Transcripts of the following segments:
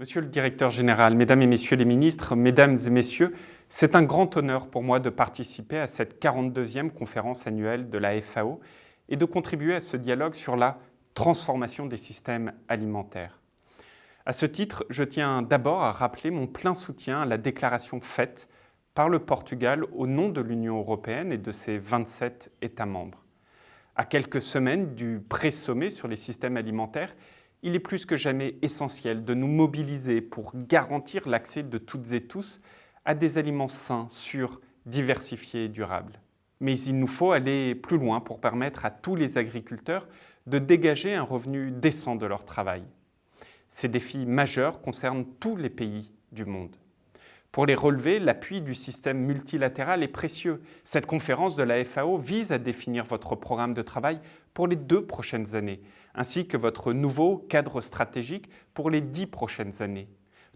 Monsieur le directeur général, mesdames et messieurs les ministres, mesdames et messieurs, c'est un grand honneur pour moi de participer à cette 42e conférence annuelle de la FAO et de contribuer à ce dialogue sur la transformation des systèmes alimentaires. À ce titre, je tiens d'abord à rappeler mon plein soutien à la déclaration faite par le Portugal au nom de l'Union européenne et de ses 27 États membres. À quelques semaines du pré-sommet sur les systèmes alimentaires, il est plus que jamais essentiel de nous mobiliser pour garantir l'accès de toutes et tous à des aliments sains, sûrs, diversifiés et durables. Mais il nous faut aller plus loin pour permettre à tous les agriculteurs de dégager un revenu décent de leur travail. Ces défis majeurs concernent tous les pays du monde. Pour les relever, l'appui du système multilatéral est précieux. Cette conférence de la FAO vise à définir votre programme de travail pour les 2 prochaines années, ainsi que votre nouveau cadre stratégique pour les 10 prochaines années.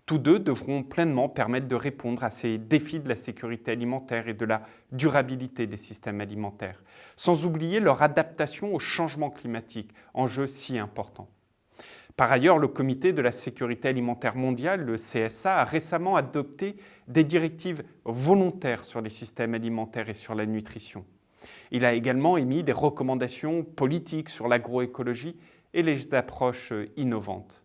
Tous deux devront pleinement permettre de répondre à ces défis de la sécurité alimentaire et de la durabilité des systèmes alimentaires, sans oublier leur adaptation au changement climatique, enjeu si important. Par ailleurs, le Comité de la sécurité alimentaire mondiale, le CSA, a récemment adopté des directives volontaires sur les systèmes alimentaires et sur la nutrition. Il a également émis des recommandations politiques sur l'agroécologie et les approches innovantes.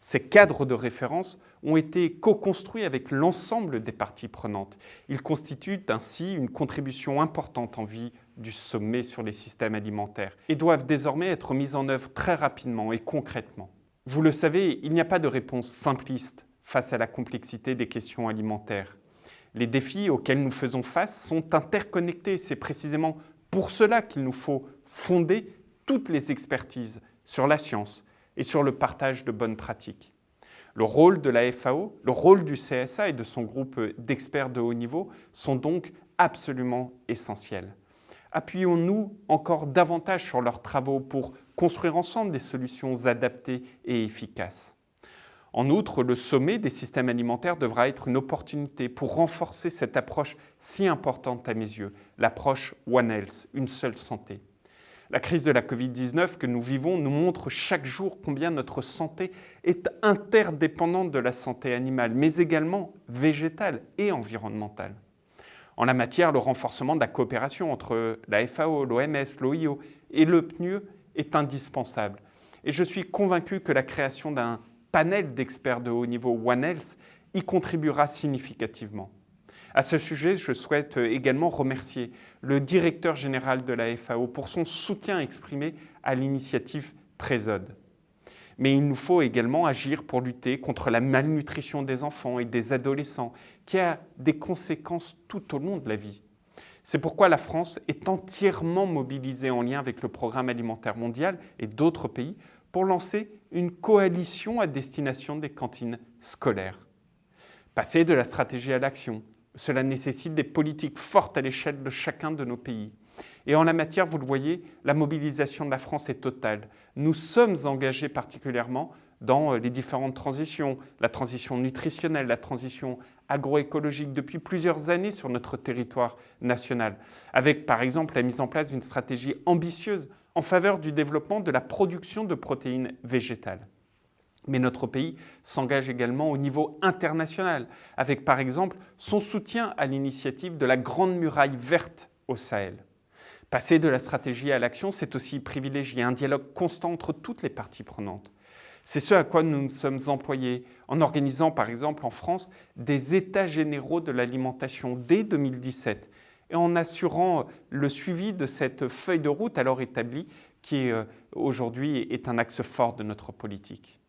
Ces cadres de référence ont été co-construits avec l'ensemble des parties prenantes. Ils constituent ainsi une contribution importante en vue du sommet sur les systèmes alimentaires et doivent désormais être mis en œuvre très rapidement et concrètement. Vous le savez, il n'y a pas de réponse simpliste face à la complexité des questions alimentaires. Les défis auxquels nous faisons face sont interconnectés. C'est précisément pour cela qu'il nous faut fonder toutes les expertises sur la science et sur le partage de bonnes pratiques. Le rôle de la FAO, le rôle du CSA et de son groupe d'experts de haut niveau sont donc absolument essentiels. Appuyons-nous encore davantage sur leurs travaux pour construire ensemble des solutions adaptées et efficaces. En outre, le sommet des systèmes alimentaires devra être une opportunité pour renforcer cette approche si importante à mes yeux, l'approche One Health, une seule santé. La crise de la Covid-19 que nous vivons nous montre chaque jour combien notre santé est interdépendante de la santé animale, mais également végétale et environnementale. En la matière, le renforcement de la coopération entre la FAO, l'OMS, l'OIO et le PNUE est indispensable. Et je suis convaincu que la création d'un panel d'experts de haut niveau One Health y contribuera significativement. À ce sujet, je souhaite également remercier le directeur général de la FAO pour son soutien exprimé à l'initiative Présode. Mais il nous faut également agir pour lutter contre la malnutrition des enfants et des adolescents, qui a des conséquences tout au long de la vie. C'est pourquoi la France est entièrement mobilisée en lien avec le Programme alimentaire mondial et d'autres pays pour lancer une coalition à destination des cantines scolaires. Passer de la stratégie à l'action, cela nécessite des politiques fortes à l'échelle de chacun de nos pays. Et en la matière, vous le voyez, la mobilisation de la France est totale. Nous sommes engagés particulièrement dans les différentes transitions, la transition nutritionnelle, la transition agroécologique depuis plusieurs années sur notre territoire national, avec par exemple la mise en place d'une stratégie ambitieuse en faveur du développement de la production de protéines végétales. Mais notre pays s'engage également au niveau international, avec par exemple son soutien à l'initiative de la Grande Muraille Verte au Sahel. Passer de la stratégie à l'action, c'est aussi privilégier un dialogue constant entre toutes les parties prenantes. C'est ce à quoi nous nous sommes employés en organisant par exemple en France des états généraux de l'alimentation dès 2017 et en assurant le suivi de cette feuille de route alors établie qui aujourd'hui est un axe fort de notre politique.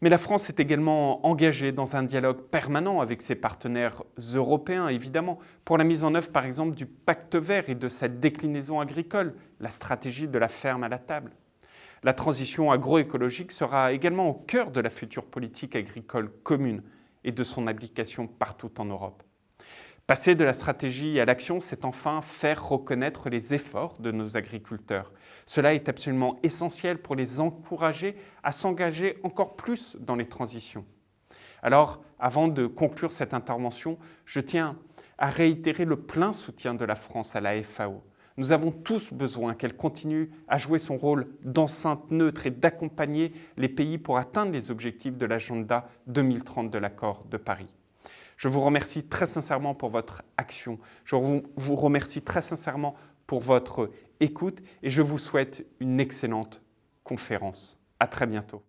Mais la France est également engagée dans un dialogue permanent avec ses partenaires européens, évidemment, pour la mise en œuvre, par exemple, du pacte vert et de sa déclinaison agricole, la stratégie de la ferme à la table. La transition agroécologique sera également au cœur de la future politique agricole commune et de son application partout en Europe. Passer de la stratégie à l'action, c'est enfin faire reconnaître les efforts de nos agriculteurs. Cela est absolument essentiel pour les encourager à s'engager encore plus dans les transitions. Alors, avant de conclure cette intervention, je tiens à réitérer le plein soutien de la France à la FAO. Nous avons tous besoin qu'elle continue à jouer son rôle d'enceinte neutre et d'accompagner les pays pour atteindre les objectifs de l'agenda 2030 de l'accord de Paris. Je vous remercie très sincèrement pour votre action. Je vous remercie très sincèrement pour votre écoute et je vous souhaite une excellente conférence. À très bientôt.